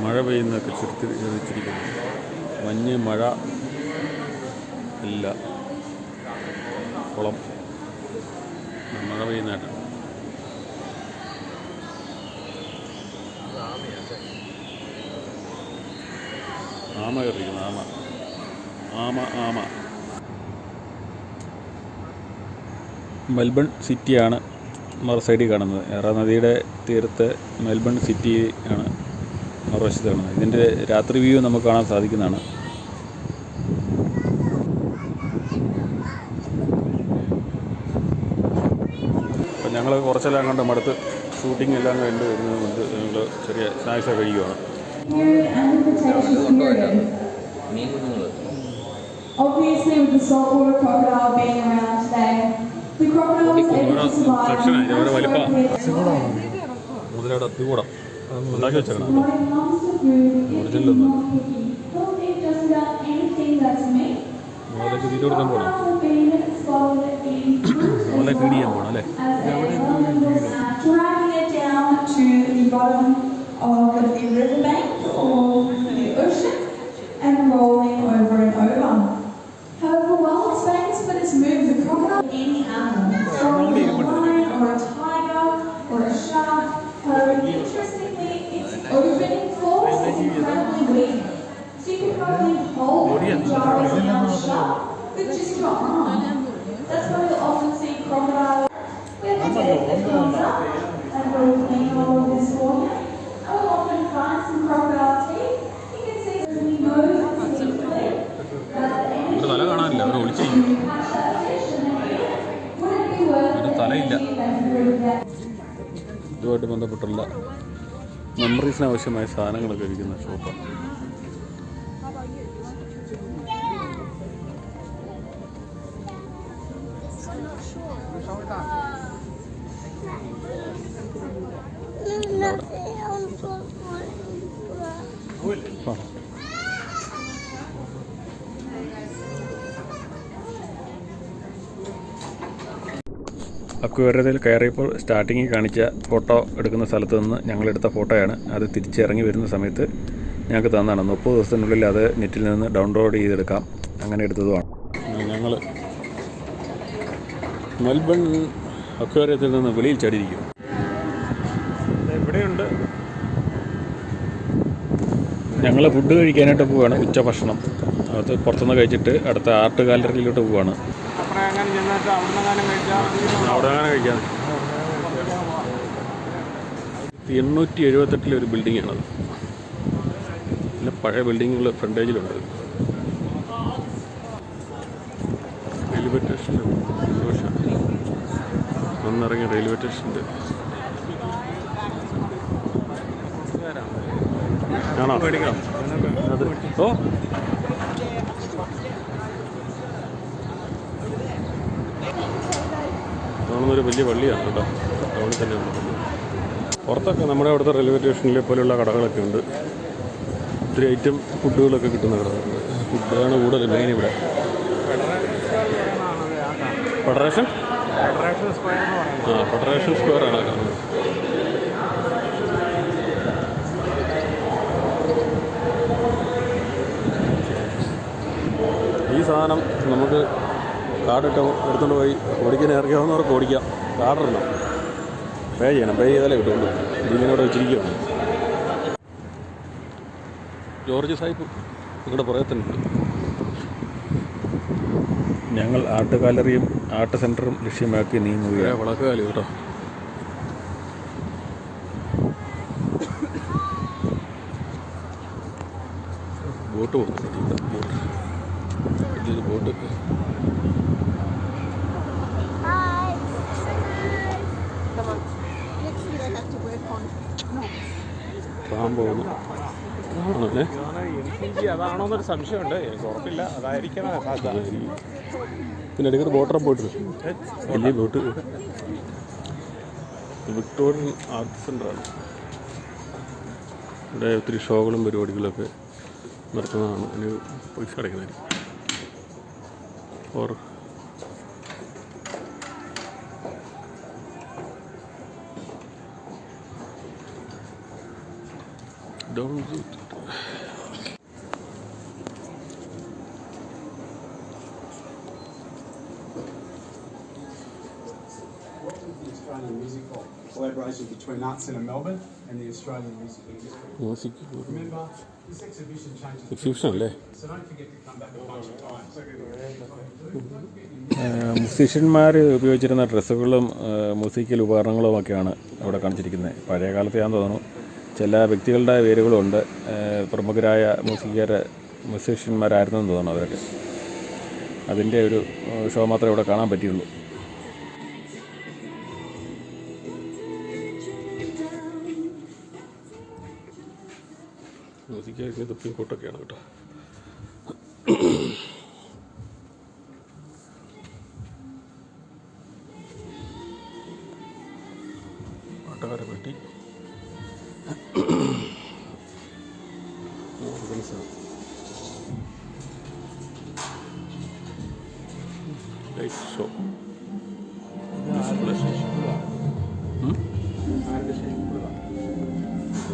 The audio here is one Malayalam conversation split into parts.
മഴ പെയ്യുന്നതൊക്കെ ചിത്രീകരിച്ചിരിക്കുന്നു. മഞ്ഞ്, മഴ ഇല്ല, കുളം, മഴ പെയ്യുന്നതായിട്ടാണ്. ആമ കയറിയിരിക്കുന്നു. ആമ. മെൽബൺ സിറ്റിയാണ് മറു സൈഡിൽ കാണുന്നത്. എറ നദിയുടെ തീരത്ത് മെൽബൺ സിറ്റി ആണ് മറുവശത്ത് കാണുന്നത്. ഇതിൻ്റെ രാത്രി വ്യൂ നമുക്ക് കാണാൻ സാധിക്കുന്നതാണ്. അപ്പം ഞങ്ങൾ കുറച്ചെല്ലാം കണ്ട് മടുത്ത് ഷൂട്ടിംഗ് എല്ലാം കണ്ട് വരുന്നത് കൊണ്ട് ഞങ്ങൾ ചെറിയ സ്നാക്സൊക്കെ കഴിക്കുകയാണ്. Obviously, with the saltwater crocodile being around today, the crocodiles able to survive. മുതലയുടെ അത്തികൂടം ഉണ്ടാക്കി വെച്ചേക്കണം. When it comes to food, it's not picky. They'll eat just about anything that's meat. മുതലേക്ക് തീറ്റ കൊടുക്കാൻ പോകണം. Crocodiles have been spotted eating fruits മുതലെ ഫീഡ് ചെയ്യാൻ പോകണം അല്ലേ? dragging it down to the bottom of the riverbank or the ocean and rolling over and over. However, while it's famous for its move, the crocodile any animal, probably a lion or a tiger or a shark. However, interestingly, its opening force is incredibly weak. So you can probably hold a jar of young shark with just your arm. That's why you'll often see crocodiles with their thumbs up and we'll clean all of this for you. I will often find some crocodile teeth. You can see that we know simply തല കാണാനില്ല, അവർ ഒളിച്ചിരിക്കും. ഒരു തലയില്ല. ഇതുമായിട്ട് ബന്ധപ്പെട്ടുള്ള മെമ്മറീസിന് ആവശ്യമായ സാധനങ്ങളൊക്കെ ഇരിക്കുന്ന ഷോപ്പാണ്. അക്വേറിയത്തിൽ കയറിയപ്പോൾ സ്റ്റാർട്ടിങ്ങിൽ കാണിച്ച ഫോട്ടോ എടുക്കുന്ന സ്ഥലത്ത് നിന്ന് ഞങ്ങളെടുത്ത ഫോട്ടോയാണ്. അത് തിരിച്ചിറങ്ങി വരുന്ന സമയത്ത് ഞങ്ങൾക്ക് തന്നതാണ്. 30 ദിവസത്തിനുള്ളിൽ അത് നെറ്റിൽ നിന്ന് ഡൗൺലോഡ് ചെയ്തെടുക്കാം, അങ്ങനെ എടുത്തതുമാണ്. ഞങ്ങൾ മെൽബൺ അക്വേറിയത്തിൽ നിന്ന് വെളിയിൽ ചാടിയിരിക്കും. ഇവിടെയുണ്ട്. ഞങ്ങൾ ഫുഡ് കഴിക്കാനായിട്ട് പോവുകയാണ്. ഉച്ചഭക്ഷണം അത് പുറത്തുനിന്ന് കഴിച്ചിട്ട് അടുത്ത ആർട്ട് ഗാലറിയിലോട്ട് പോവുകയാണ്. അവിടെ അങ്ങനെ കഴിക്കാൻ 878 ഒരു ബിൽഡിങ്ങാണത്. പിന്നെ പഴയ ബിൽഡിങ്ങുകൾ ഫ്രണ്ടേജിലുണ്ട്. റെയിൽവേ സ്റ്റേഷൻ ഒന്നിറങ്ങിയ റെയിൽവേ സ്റ്റേഷൻ്റെ ആണോ? അത് ഓ കാണുന്നൊരു വലിയ പള്ളിയാണ് കേട്ടോ. ടൗണിൽ തന്നെയാണ്. പുറത്തൊക്കെ നമ്മുടെ അവിടുത്തെ റെയിൽവേ സ്റ്റേഷനിലെ പോലെയുള്ള കടകളൊക്കെ ഉണ്ട്. ഒത്തിരി ഐറ്റം ഫുഡുകളൊക്കെ കിട്ടുന്ന കടകളുണ്ട്. ഫുഡാണ് കൂടുതൽ മെയിൻ ഇവിടെ. ഫെഡറേഷൻ സ്ക്വയർ ആണ് കാണുന്നത്. ഈ സാധനം നമുക്ക് കാർഡിട്ട് എടുത്തുകൊണ്ട് പോയി ഓടിക്കാൻ ഇറങ്ങിയാവുന്നവർക്ക് ഓടിക്കാം. കാർഡിടണം, പേ ചെയ്യണം. പേ ചെയ്താലേ കിട്ടുള്ളൂ. ഇതിനോട് വെച്ചിരിക്കുകയാണ്. ജോർജ് സാഹിബ് നിങ്ങളുടെ പുറത്തുണ്ട്. ഞങ്ങൾ ആർട്ട് ഗാലറിയും ആർട്ട് സെൻറ്ററും ലക്ഷ്യമാക്കി നീങ്ങുകയാണ്. വളക്കാലി കേട്ടോ. ബോട്ട് പോകുന്നുണ്ട്. വലിയൊരു ബോട്ട്. പോകുന്നു അതാണോന്നൊരു സംശയമുണ്ട്. എനിക്ക് ഉറപ്പില്ല. അതായിരിക്കണം സാധ്യത. പിന്നെ എടുക്കുന്ന ബോട്ടറെ പോയിട്ട് വലിയ ബോട്ട്. Victorian art സെൻ്ററാണ്. ഇവിടെ ഒത്തിരി ഷോകളും പരിപാടികളൊക്കെ നടത്തുന്നതാണ്. അതിന് പൈസ അടയ്ക്കുന്നതായിരിക്കും. Or What was the Australian Music Hall? Collaboration between Art Centre Melbourne and the Australian music industry. Music Remember, this exhibition changes. Exhibition അല്ലേ? So don't forget to come back a bunch of times. മ്യൂസീഷ്യന്മാർ ഉപയോഗിച്ചിരുന്ന ഡ്രസ്സുകളും മ്യൂസിക്കൽ ഉപകരണങ്ങളുമൊക്കെയാണ് അവിടെ കാണിച്ചിരിക്കുന്നത്. പഴയ കാലത്തെയാണെന്ന് തോന്നുന്നു. ചില വ്യക്തികളുടെ പേരുകളുണ്ട്. പ്രമുഖരായ മ്യൂസീഷ്യന്മാരായിരുന്നെന്ന് തോന്നുന്നു അവരൊക്കെ. അതിൻ്റെ ഒരു ഷോ മാത്രമേ ഇവിടെ കാണാൻ പറ്റിയുള്ളൂ. മ്യൂസിക്കായിരിക്കും തുപ്പിയും കൂട്ടൊക്കെയാണ് കേട്ടോ. പാട്ടുകാരെ പറ്റി ലൈറ്റ് ഷോ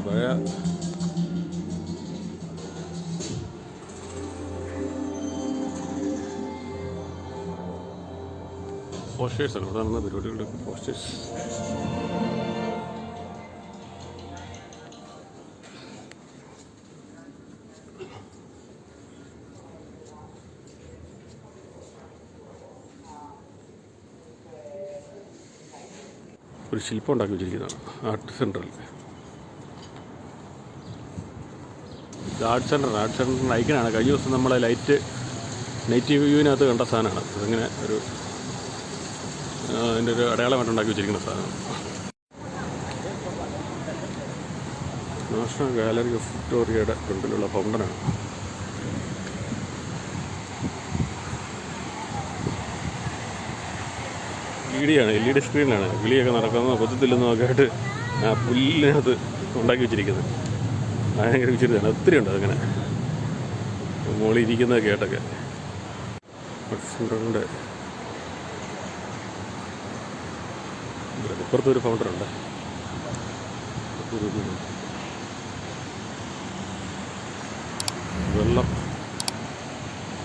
പഴയ പോസ്റ്റേഴ്സ് ആണ് ഇവിടെ നടന്ന പരിപാടികളുടെ പോസ്റ്റേഴ്സ്. ഒരു ശില്പം ഉണ്ടാക്കി വെച്ചിരിക്കുന്നതാണ് ആർട്ട് സെൻറ്ററിൽ. ആർട്ട് സെൻറ്ററിൻ്റെ ഐക്കനാണ്. കഴിഞ്ഞ ദിവസം നമ്മളെ നൈറ്റ് വ്യൂവിനകത്ത് കണ്ട സാധനമാണ്. അതിങ്ങനെ ഒരു അതിൻ്റെ ഒരു അടയാളമായിട്ട് ഉണ്ടാക്കി വെച്ചിരിക്കുന്ന സാധനം. നാഷണൽ ഗാലറി ഓഫ് വിക്ടോറിയയുടെ ഫ്രണ്ടിലുള്ള ഫൗണ്ടനാണ്. LED സ്ക്രീനാണ്. കിളിയൊക്കെ നടക്കുന്നത് കൊത്തത്തില്ലെന്നൊക്കെ ആയിട്ട് ആ പുല്ലിനകത്ത് ഉണ്ടാക്കി വെച്ചിരിക്കുന്നത്. ഭയങ്കര വെച്ചിരുന്നതാണ്. ഒത്തിരി ഉണ്ട് അതിങ്ങനെ മുകളിൽ ഇരിക്കുന്നത് കേട്ടൊക്കെ. സെൻറ്ററിൻ്റെ ഇപ്പുറത്തൊരു ഫൗണ്ടറുണ്ട്. വെള്ളം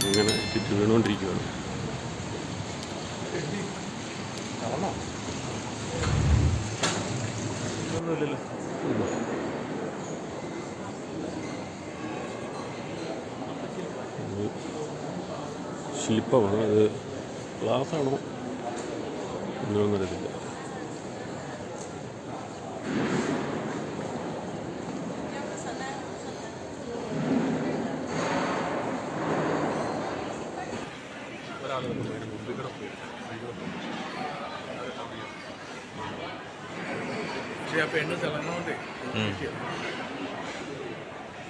ഇങ്ങനെ ചുറ്റി വീണുകൊണ്ടിരിക്കുകയാണ്. ശില്പമാണ്. അത് ഗ്ലാസ്സാണോ എന്നൊന്നും അറിയത്തില്ല.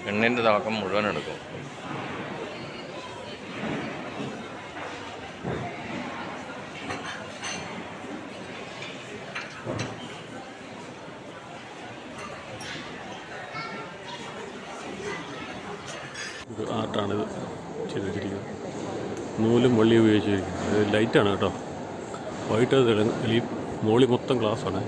എണ്ണിൻ്റെ തിളക്കം മുഴുവൻ എടുക്കും. ഒരു ആർട്ടാണിത് ചെയ്ത് വെച്ചിരിക്കുന്നത്. നൂലും വള്ളി ഉപയോഗിച്ചിരിക്കുന്നത്. ലൈറ്റാണ് കേട്ടോ. വൈകിട്ട് ഈ മോളി മൊത്തം ഗ്ലാസ്സാണ്.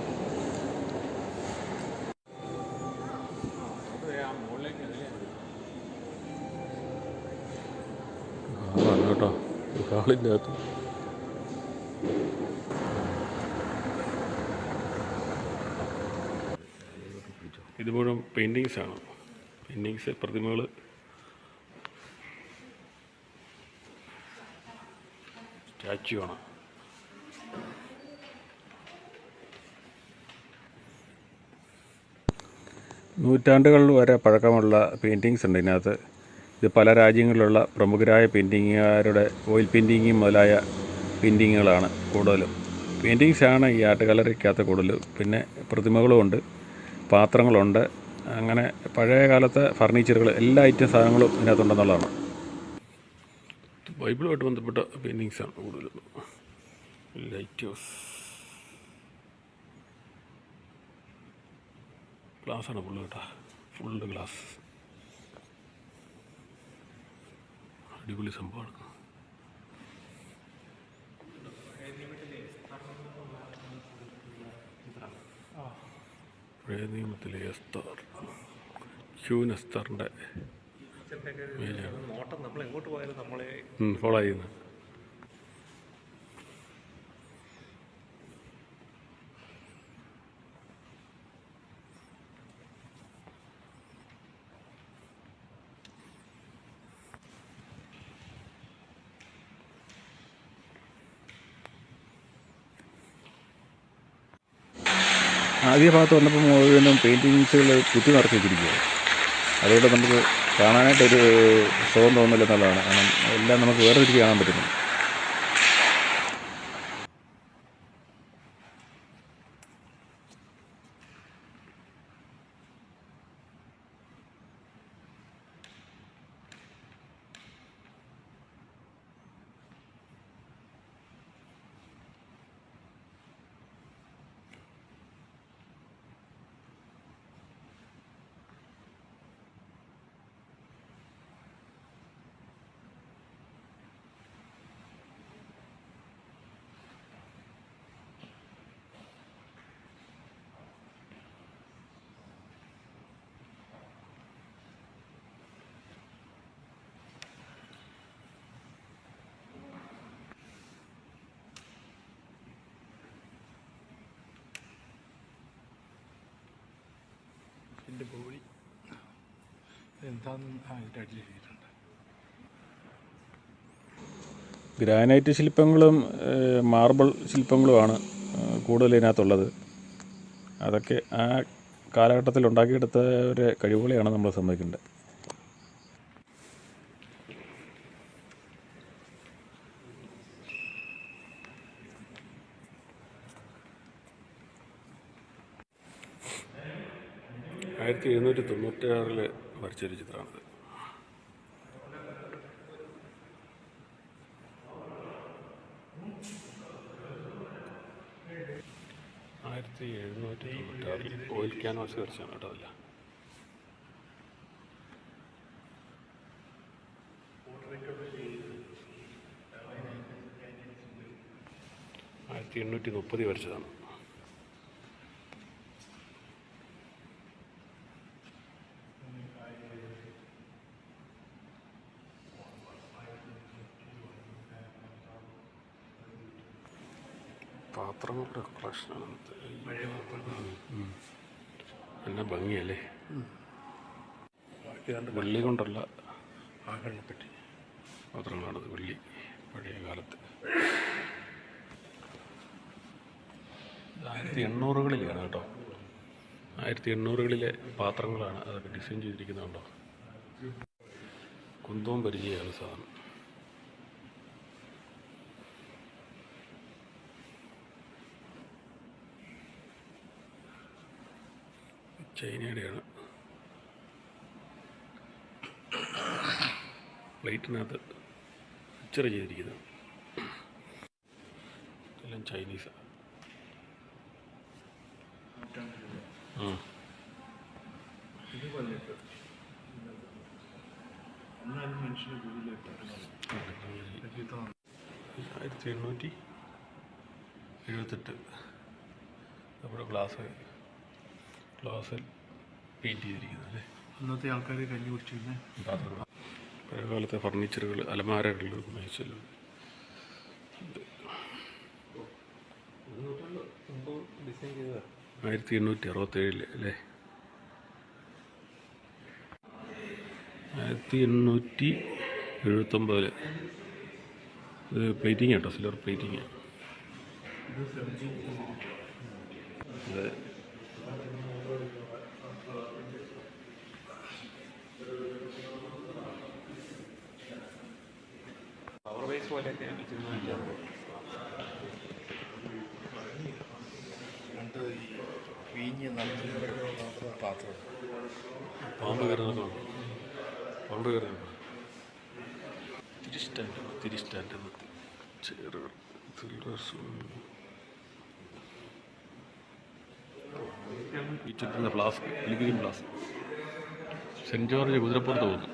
ഹാളാണ് കേട്ടോ. ഹാളിൻ്റെ അകത്ത് ഇത് മുഴുവൻ പെയിൻറ്റിങ്സാണ്. പെയിൻറ്റിങ്സ്, പ്രതിമകൾ, സ്റ്റാച്യു ആണ്. നൂറ്റാണ്ടുകൾ വരെ പഴക്കമുള്ള പെയിൻറ്റിങ്സ് ഉണ്ട് ഇതിനകത്ത്. ഇത് പല രാജ്യങ്ങളിലുള്ള പ്രമുഖരായ പെയിൻറ്റിങ്ങുകാരുടെ ഓയിൽ പെയിൻറ്റിങ്ങും മുതലായ പെയിൻറ്റിങ്ങുകളാണ് കൂടുതലും. പെയിൻറ്റിങ്സാണ് ഈ ആർട്ട് ഗാലറിക്കകത്ത് കൂടുതൽ. പിന്നെ പ്രതിമകളുമുണ്ട്, പാത്രങ്ങളുണ്ട്. അങ്ങനെ പഴയ കാലത്തെ ഫർണിച്ചറുകൾ, എല്ലാ ഐറ്റം സാധനങ്ങളും ഇതിനകത്തുണ്ടെന്നുള്ളതാണ്. ബൈബിളുമായിട്ട് ബന്ധപ്പെട്ട പെയിൻറ്റിങ്സാണ് കൂടുതലും. ലൈറ്റ് ഹൗസ് ഗ്ലാസ്സാണ് ഫുള്ള് കേട്ടോ. Full glass. അടിപൊളി സംഭവമാണ്. പഴയ നിയമത്തിലെ എസ്തർ, ഷൂ നെസ്തറിൻ്റെ നോട്ടം നമ്മൾ എങ്ങോട്ട് പോയാലും നമ്മളെ ഫോളോ ചെയ്യുന്നത്. ആദ്യ ഭാഗത്ത് വന്നപ്പോൾ മുഴുവനും പെയിൻറ്റിങ്സുകൾ കുത്തി നിറച്ച് വെച്ചിരിക്കുകയാണ്. അതുകൊണ്ട് നമുക്ക് കാണാനായിട്ടൊരു സുഖം തോന്നില്ല എന്നുള്ളതാണ്. കാരണം എല്ലാം നമുക്ക് വേറെ തിരിച്ച് കാണാൻ പറ്റുന്നു. എൻ്റെ ബോഡി എന്താണെന്ന് അതിൻ്റെ അടിയിൽ എഴുതിയിട്ടുണ്ട്. ഗ്രാനൈറ്റ് ശില്പങ്ങളും മാർബിൾ ശില്പങ്ങളുമാണ് കൂടുതൽ ഇതിനകത്തുള്ളത്. അതൊക്കെ ആ കാലഘട്ടത്തിൽ ഉണ്ടാക്കിയെടുത്തവരെ കഴിവുകളെയാണ് നമ്മൾ സമ്മതിക്കേണ്ടത്. ആയിരത്തി 1796 വരച്ചൊരു ചിത്രമാണിത്. ഓയിൽ ക്യാൻവാസ് വരച്ചാണ് കേട്ടോ. അതല്ല 1830 വരച്ചതാണ്. പാത്രങ്ങളുടെ കളക്ഷനാണ്. എന്നാ ഭംഗിയല്ലേ. വെള്ളി കൊണ്ടുള്ള ആകരണപ്പെട്ടി പാത്രങ്ങളാണത്. വെള്ളി പഴയ കാലത്ത് 1800-കളിലാണ് കേട്ടോ. 1800-കളിലെ പാത്രങ്ങളാണ് അതൊക്കെ ഡിസൈൻ ചെയ്തിരിക്കുന്നത് കേട്ടോ. കുന്തവും പരിചയമാണ് സാധനം. ചൈനയുടെയാണ്. പ്ലേറ്റിനകത്ത് പിക്ചർ ചെയ്തിരിക്കുന്നത് എല്ലാം ചൈനീസാണ്. ആയിരത്തി 1878 നമ്മുടെ ഗ്ലാസ്സിൽ പെയിൻറ്റ് ചെയ്തിരിക്കുന്നത് അല്ലേ. അന്നത്തെ ആൾക്കാർ കഞ്ഞി കുടിച്ചിരുന്നത് പാത്രങ്ങൾ, പഴയകാലത്തെ ഫർണിച്ചറുകൾ, അലമാരകൾ, മേശകൾ. 1867 അല്ലേ. 1879 ഇത് പ്ലേറ്റിംഗ് കേട്ടോ. Silver plating. അത് പവർ ബേസ് പോലെയൊക്കെ പണ്ട് ഈ വീഞ്ഞ് നടത്തുന്ന പാത്രം. പാമ്പ് കയറുന്നതാണ്. പാമ്പ് കയറുന്നത് തിരിസ്റ്റാൻഡ് ചെയറുകൾ, ഈ ചുറ്റുന്ന flask, pilgrim flask. Saint George കുതിരപ്പുറത്ത് പോകുന്നു.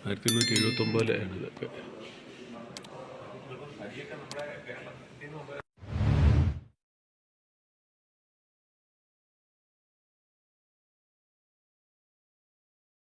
1879 ഇതൊക്കെ.